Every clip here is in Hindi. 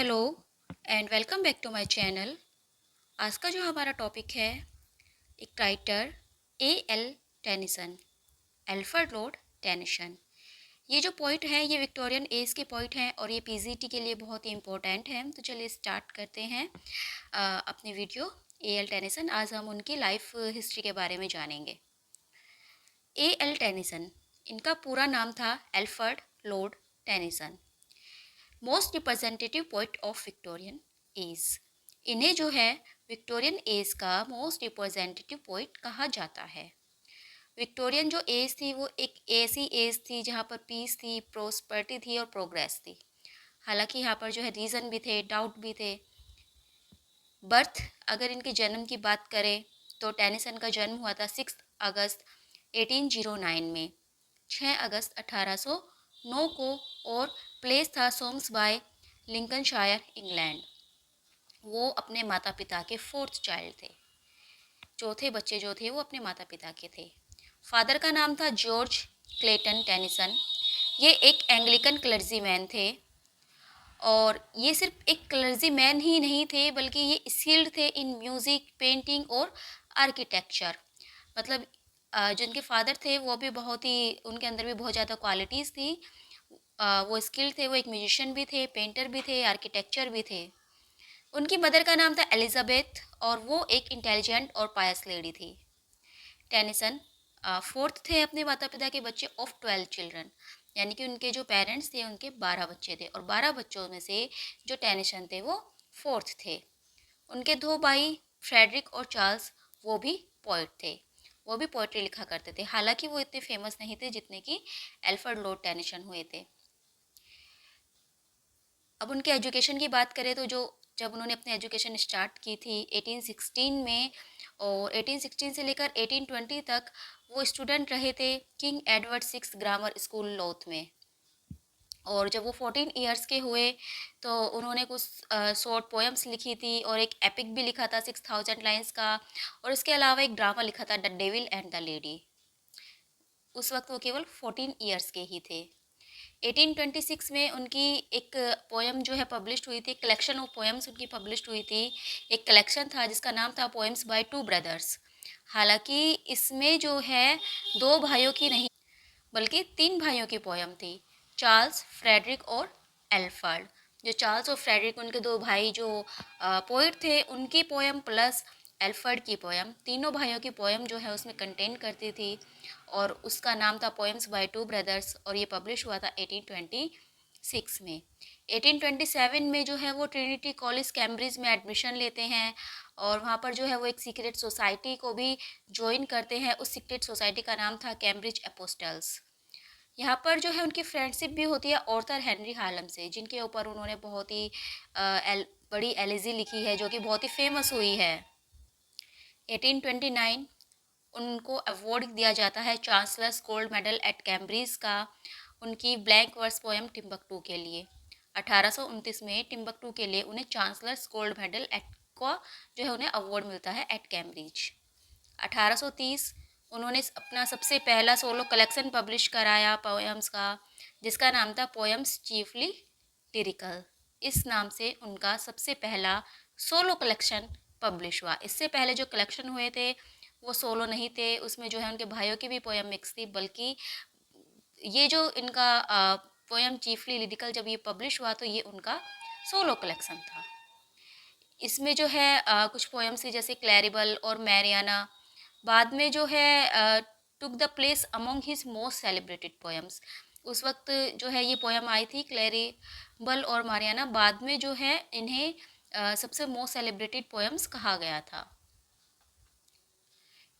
Hello and welcome back to my channel. आज का जो हमारा टॉपिक है, एक writer A L Tennyson, Alfred Lord Tennyson. ये जो पोइट है ये विक्टोरियन एज के पोइट हैं और ये पीजीटी के लिए बहुत ही इम्पोर्टेंट है। तो चलिए स्टार्ट करते हैं अपनी वीडियो। ए एल टेनिसन, आज हम उनकी लाइफ हिस्ट्री के बारे में जानेंगे। ए एल टेनिसन, इनका पूरा नाम था Alfred Lord Tennyson, most representative poet of Victorian age. इन्हें जो है विक्टोरियन एज का मोस्ट रिप्रेजेंटेटिव पोइट कहा जाता है। विक्टोरियन जो एज थी वो एक ऐसी एज थी जहाँ पर पीस थी, प्रोस्पेरिटी थी और प्रोग्रेस थी। हालांकि यहाँ पर जो है रीज़न भी थे, डाउट भी थे। बर्थ, अगर इनके जन्म की बात करें तो टेनिसन का जन्म हुआ था 6 अगस्त 1809 में, 6 अगस्त 1809 को, और प्लेस था सोम्स बाय, लिंकनशायर, इंग्लैंड। वो अपने माता पिता के फोर्थ चाइल्ड थे, चौथे बच्चे जो थे वो अपने माता पिता के थे। फादर का नाम था जॉर्ज क्लेटन टेनिसन। ये एक एंग्लिकन क्लर्जी मैन थे, और ये सिर्फ एक क्लर्जी मैन ही नहीं थे बल्कि ये स्किल्ड थे इन म्यूज़िक, पेंटिंग और आर्किटेक्चर। मतलब जिनके फादर थे वो भी बहुत ही, उनके अंदर भी बहुत ज़्यादा क्वालिटीज़ थी। वो स्किल्ड थे, वो एक म्यूजिशियन भी थे, पेंटर भी थे, आर्किटेक्चर भी थे। उनकी मदर का नाम था एलिजाबेथ और वो एक इंटेलिजेंट और पायस लेडी थी। टेनिसन फोर्थ थे अपने माता पिता के बच्चे ऑफ 12 चिल्ड्रन, यानी कि उनके जो पेरेंट्स थे उनके 12 बच्चे थे और 12 बच्चों में से जो टेनिसन थे वो फोर्थ थे। उनके दो भाई फ्रेडरिक और चार्ल्स, वो भी पोइट थे, वो भी पोइट्री लिखा करते थे। हालांकि वो इतने फेमस नहीं थे जितने कि एल्फ्रेड लॉर्ड टेनिसन हुए थे। अब उनके एजुकेशन की बात करें तो जब उन्होंने अपनी एजुकेशन स्टार्ट की थी 1816 में, और 1816 से लेकर 1820 तक वो स्टूडेंट रहे थे King Edward six grammar school Louth में। और जब वो 14 ईयर्स के हुए तो उन्होंने कुछ शॉर्ट पोएम्स लिखी थी और एक एपिक भी लिखा था 6000 लाइन्स का, और इसके अलावा एक ड्रामा लिखा था the devil and the lady. उस वक्त वो केवल 14 ईयर्स के ही थे। 1826 में उनकी एक पोएम जो है पब्लिश्ड हुई थी, कलेक्शन ऑफ पोएम्स उनकी पब्लिश्ड हुई थी। एक कलेक्शन था जिसका नाम था पोएम्स बाय टू ब्रदर्स। हालांकि इसमें जो है दो भाइयों की नहीं बल्कि तीन भाइयों की पोएम थी, चार्ल्स, फ्रेडरिक और एल्फर्ड। जो चार्ल्स और फ्रेडरिक, उनके दो भाई जो पोइट थे, उनकी पोएम प्लस एल्फर्ड की पोएम, तीनों भाइयों की पोएम जो है उसमें कंटेन करती थी, और उसका नाम था पोएम्स बाय टू ब्रदर्स, और ये पब्लिश हुआ था 1826 में। 1827 में जो है वो ट्रिनिटी कॉलेज कैम्ब्रिज में एडमिशन लेते हैं, और वहाँ पर जो है वो एक सीक्रेट सोसाइटी को भी ज्वाइन करते हैं। उस सीक्रेट सोसाइटी का नाम था कैम्ब्रिज एपोस्टल्स। यहाँ पर जो है उनकी फ्रेंडशिप भी होती है ऑर्थर हेनरी हालम से, जिनके ऊपर उन्होंने बहुत ही बड़ी एलिजी लिखी है जो कि बहुत ही फेमस हुई है। 1829 उनको अवार्ड दिया जाता है chancellor's gold medal at Cambridge का, उनकी ब्लैंक वर्स पोएम टिम्बकटू के लिए। 1829 में टिम्बकटू के लिए उन्हें चांसलर्स गोल्ड मेडल एट का जो है उन्हें अवार्ड मिलता है एट कैम्ब्रिज। 1830 उन्होंने अपना सबसे पहला सोलो कलेक्शन पब्लिश कराया पोएम्स का, जिसका नाम था पोएम्स चीफली लिरिकल। इस नाम से उनका सबसे पहला सोलो कलेक्शन पब्लिश हुआ। इससे पहले जो कलेक्शन हुए थे वो सोलो नहीं थे, उसमें जो है उनके भाइयों की भी पोएम मिक्स थी, बल्कि ये जो इनका पोएम चीफली लिरिकल जब ये पब्लिश हुआ तो ये उनका सोलो कलेक्शन था। इसमें जो है कुछ पोएम्स थी जैसे क्लैरिबल और मैरियाना, बाद में जो है took the place among his most celebrated poems. उस वक्त जो है ये पोएम आई थी क्लैरिबल और मारियाना, बाद में जो है इन्हें सबसे मोस्ट सेलिब्रेटेड पोएम्स कहा गया था।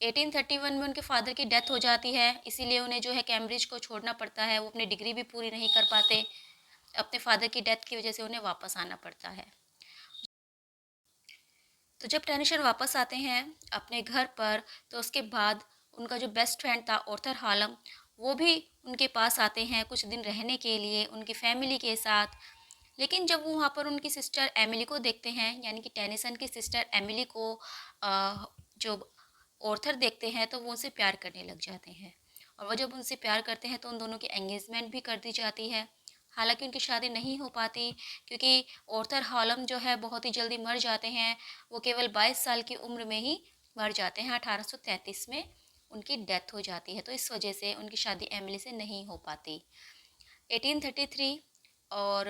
1831 में उनके फादर की डेथ हो जाती है, इसीलिए उन्हें जो है कैम्ब्रिज को छोड़ना पड़ता है। वो अपनी डिग्री भी पूरी नहीं कर पाते, अपने फादर की डेथ की वजह से उन्हें वापस आना पड़ता है। तो जब टेनिसन वापस आते हैं अपने घर पर, तो उसके बाद उनका जो बेस्ट फ्रेंड था ऑर्थर हालम, वो भी उनके पास आते हैं कुछ दिन रहने के लिए उनकी फैमिली के साथ। लेकिन जब वो वहाँ पर उनकी सिस्टर एमिली को देखते हैं, यानी कि टेनिसन की सिस्टर एमिली को जो ऑर्थर देखते हैं, तो वो उनसे प्यार करने लग जाते हैं। और वो जब उनसे प्यार करते हैं तो उन दोनों की एंगेजमेंट भी कर दी जाती है। हालांकि उनकी शादी नहीं हो पाती क्योंकि ऑर्थर हॉलम जो है बहुत ही जल्दी मर जाते हैं। वो केवल 22 साल की उम्र में ही मर जाते हैं। 1833 में उनकी डेथ हो जाती है, तो इस वजह से उनकी शादी एमिली से नहीं हो पाती। 1833 और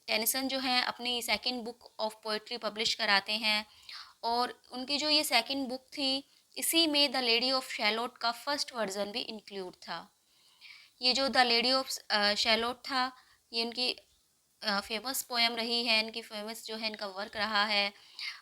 टेनिसन जो है अपनी second book of poetry publish कराते हैं, और उनकी जो ये सेकंड बुक थी, इसी में द लेडी ऑफ शैलोट का फर्स्ट वर्जन भी इंक्लूड था। ये जो द लेडी ऑफ शैलोट था, ये उनकी फेमस पोएम रही है, इनकी फेमस जो है इनका वर्क रहा है।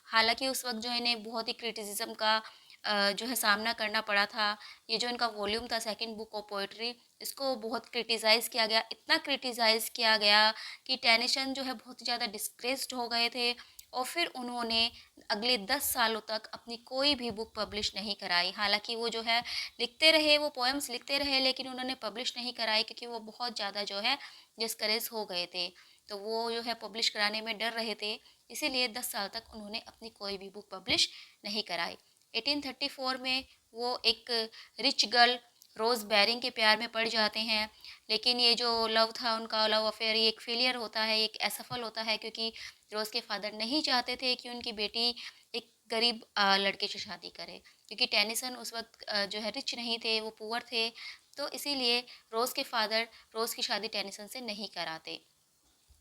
हालांकि उस वक्त जो है इन्हें बहुत ही क्रिटिसिज्म का जो है सामना करना पड़ा था। ये जो इनका वॉल्यूम था सेकंड बुक ऑफ पोइट्री, इसको बहुत क्रिटिसाइज़ किया गया, इतना क्रिटिसाइज़ किया गया कि टेनिसन जो है बहुत ज़्यादा डिस्ग्रेस्ड हो गए थे, और फिर उन्होंने अगले 10 सालों तक अपनी कोई भी बुक पब्लिश नहीं कराई। हालांकि वो जो है लिखते रहे, वो पोएम्स लिखते रहे, लेकिन उन्होंने पब्लिश नहीं कराई क्योंकि वो बहुत ज़्यादा जो है डिस्करेज हो गए थे। तो वो जो है पब्लिश कराने में डर रहे थे, इसीलिए 10 साल तक उन्होंने अपनी कोई भी बुक पब्लिश नहीं कराई। 1834 में वो एक रिच गर्ल रोज़ बैरिंग के प्यार में पड़ जाते हैं, लेकिन ये जो लव था उनका लव अफेयर, ये एक फेलियर होता है, एक असफल होता है, क्योंकि रोज़ के फादर नहीं चाहते थे कि उनकी बेटी एक गरीब लड़के से शादी करे, क्योंकि टेनिसन उस वक्त जो है रिच नहीं थे, वो पुअर थे। तो इसीलिए रोज़ के फादर रोज़ की शादी टेनिसन से नहीं कराते।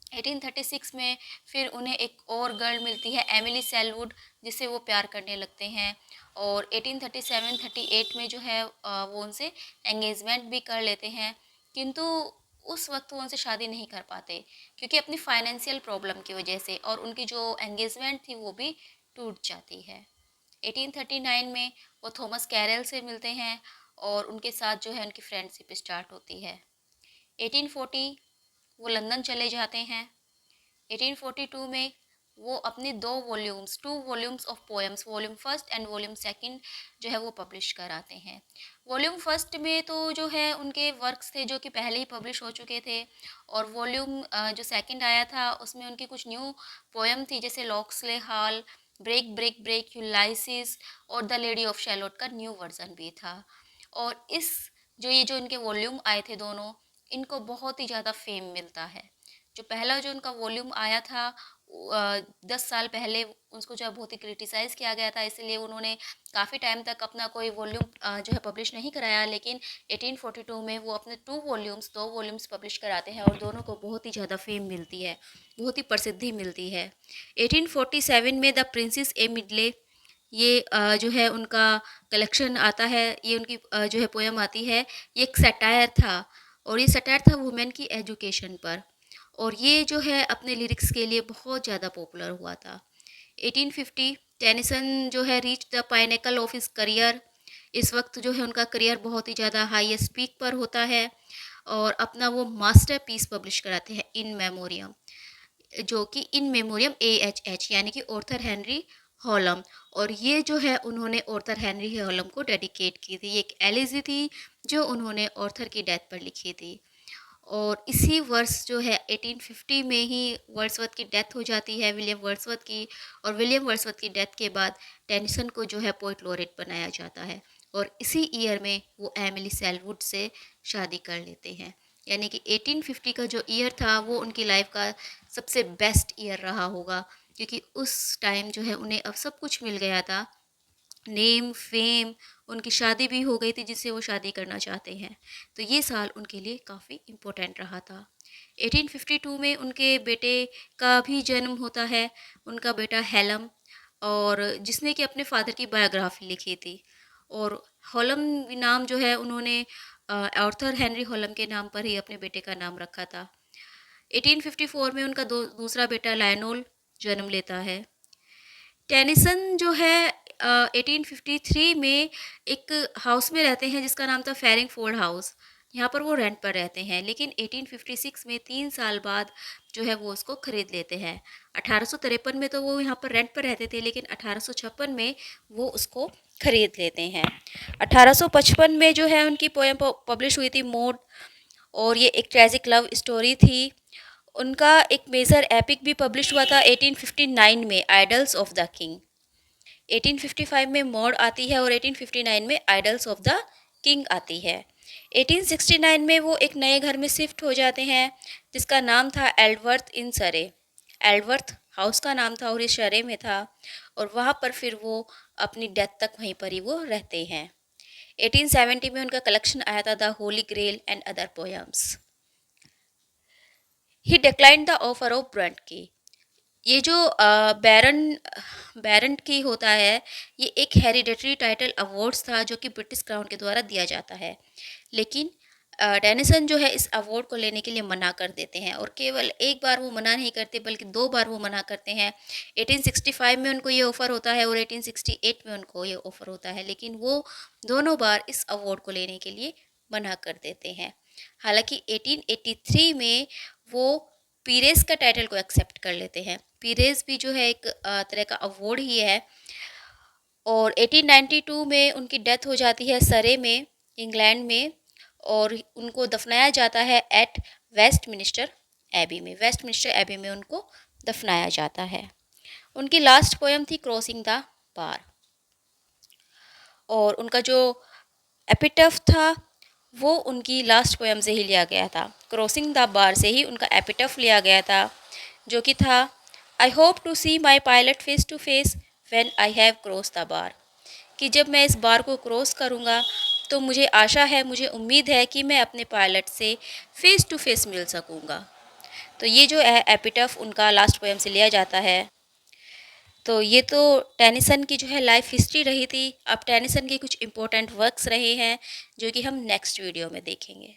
1836 में फिर उन्हें एक और गर्ल मिलती है, एमिली सेलवुड, जिससे वो प्यार करने लगते हैं, और 1837-38 में जो है वो उनसे एंगेजमेंट भी कर लेते हैं, किंतु उस वक्त वो उनसे शादी नहीं कर पाते क्योंकि अपनी फाइनेंशियल प्रॉब्लम की वजह से, और उनकी जो एंगेजमेंट थी वो भी टूट जाती है। 1839 में वो थॉमस कैरल से मिलते हैं, और उनके साथ जो है उनकी फ्रेंडशिप स्टार्ट होती है। 1840 वो लंदन चले जाते हैं। 1842 में वो अपने two volumes of poems, volume first and volume second जो है वो पब्लिश कराते हैं। वॉल्यूम फर्स्ट में तो जो है उनके वर्क्स थे जो कि पहले ही पब्लिश हो चुके थे, और वॉल्यूम जो सेकंड आया था उसमें उनकी कुछ न्यू पोएम थी, जैसे Locksley hall, break break break, यूलाइसिस, और द लेडी ऑफ शैलोट का न्यू वर्जन भी था। और ये जो इनके वॉल्यूम आए थे दोनों, इनको बहुत ही ज़्यादा फेम मिलता है। जो पहला जो उनका वॉल्यूम आया था 10 साल पहले, उसको जो है बहुत ही क्रिटिसाइज़ किया गया था, इसलिए उन्होंने काफ़ी टाइम तक अपना कोई वॉल्यूम जो है पब्लिश नहीं कराया। लेकिन 1842 में वो अपने दो वॉल्यूम्स पब्लिश कराते हैं, और दोनों को बहुत ही ज़्यादा फेम मिलती है, बहुत ही प्रसिद्धि मिलती है। 1847 में द प्रिंसेस ए मिडले, ये जो है उनका कलेक्शन आता है, ये उनकी जो है पोएम आती है। ये एक सटायर था, और ये सटायर था वुमेन की एजुकेशन पर, और ये जो है अपने लिरिक्स के लिए बहुत ज़्यादा पॉपुलर हुआ था। 1850 टेनिसन जो है reach the pinnacle of his career, इस वक्त जो है उनका करियर बहुत ही ज़्यादा हाईएस्ट पीक पर होता है, और अपना वो मास्टर पीस पब्लिश कराते हैं इन मेमोरियम, जो कि इन मेमोरियम AHH यानी कि ऑर्थर हेनरी हॉलम। और ये जो है उन्होंने ऑर्थर हेनरी हॉलम को डेडिकेट की थी, ये एक एलिजी थी जो उन्होंने ऑर्थर की डेथ पर लिखी थी। और इसी वर्ष जो है 1850 में ही वर्ड्सवर्थ की डेथ हो जाती है, विलियम वर्ड्सवर्थ की, और विलियम वर्ड्सवर्थ की डेथ के बाद टेनिसन को जो है पोइट लॉरेट बनाया जाता है, और इसी ईयर में वो एमिली सेलवुड से शादी कर लेते हैं। यानी कि 1850 का जो ईयर था वो उनकी लाइफ का सबसे बेस्ट ईयर रहा होगा, क्योंकि उस टाइम जो है उन्हें अब सब कुछ मिल गया था, नेम फेम, उनकी शादी भी हो गई थी जिससे वो शादी करना चाहते हैं। तो ये साल उनके लिए काफ़ी इम्पोर्टेंट रहा था। 1852 में उनके बेटे का भी जन्म होता है, उनका बेटा हेलम, और जिसने कि अपने फादर की बायोग्राफी लिखी थी। और हॉलम नाम जो है उन्होंने आर्थर हेनरी हॉलम के नाम पर ही अपने बेटे का नाम रखा था। 1854 में उनका दूसरा बेटा लायनोल जन्म लेता है। टेनिसन जो है 1853 में एक हाउस में रहते हैं जिसका नाम था फेरिंगफोर्ड हाउस, यहाँ पर वो रेंट पर रहते हैं, लेकिन 1856 में 3 साल बाद जो है वो उसको ख़रीद लेते हैं। 1853 में तो वो यहाँ पर रेंट पर रहते थे, लेकिन 1856 में वो उसको ख़रीद लेते हैं। 1855 में जो है उनकी पोएम पब्लिश हुई थी मोड, और ये एक ट्रेजिक लव स्टोरी थी। उनका एक मेजर एपिक भी पब्लिश हुआ था 1859 में, आइडल्स ऑफ द किंग। 1855 में मॉड आती है, और 1859 में आइडल्स ऑफ द किंग आती है। 1869 में वो एक नए घर में शिफ्ट हो जाते हैं जिसका नाम था एल्डवर्थ इन सरे। एल्डवर्थ हाउस का नाम था और ये शरे में था, और वहाँ पर फिर वो अपनी डेथ तक वहीं पर ही वो रहते हैं। 1870 में उनका कलेक्शन आया था the holy grail and other poems. He declined the offer of baronet की। ये जो बैरन बैरंट की होता है, ये एक हेरिडेटरी टाइटल अवार्ड्स था जो कि ब्रिटिश क्राउन के द्वारा दिया जाता है, लेकिन टेनिसन जो है इस अवार्ड को लेने के लिए मना कर देते हैं, और केवल एक बार वो मना नहीं करते बल्कि 2 बार वो मना करते हैं। 1865 में उनको ये ऑफ़र होता है और 1868 में उनको ये ऑफ़र होता है, लेकिन वो दोनों बार इस अवार्ड को लेने के लिए मना कर देते हैं। हालांकि 1883 में वो पीरेस का टाइटल को एक्सेप्ट कर लेते हैं। पीरेस भी जो है एक तरह का अवार्ड ही है, और 1892 में उनकी डेथ हो जाती है सरे में, इंग्लैंड में, और उनको दफनाया जाता है एट वेस्टमिनिस्टर एबी में। वेस्टमिनिस्टर एबी में उनको दफनाया जाता है। उनकी लास्ट पोएम थी क्रॉसिंग द बार, और उनका जो एपिटफ था वो उनकी लास्ट पोएम से ही लिया गया था। क्रॉसिंग द बार से ही उनका एपिटफ लिया गया था, जो कि था I hope to see my pilot face to face when I have cross the bar. कि जब मैं इस बार को क्रॉस करूँगा तो मुझे आशा है, मुझे उम्मीद है कि मैं अपने पायलट से फ़ेस टू फेस मिल सकूँगा। तो ये जो है एपिटफ उनका लास्ट पोएम से लिया जाता है। तो ये तो टेनिसन की जो है लाइफ हिस्ट्री रही थी। अब टेनिसन के कुछ इम्पोर्टेंट वर्क्स रहे हैं जो कि हम नेक्स्ट वीडियो में देखेंगे।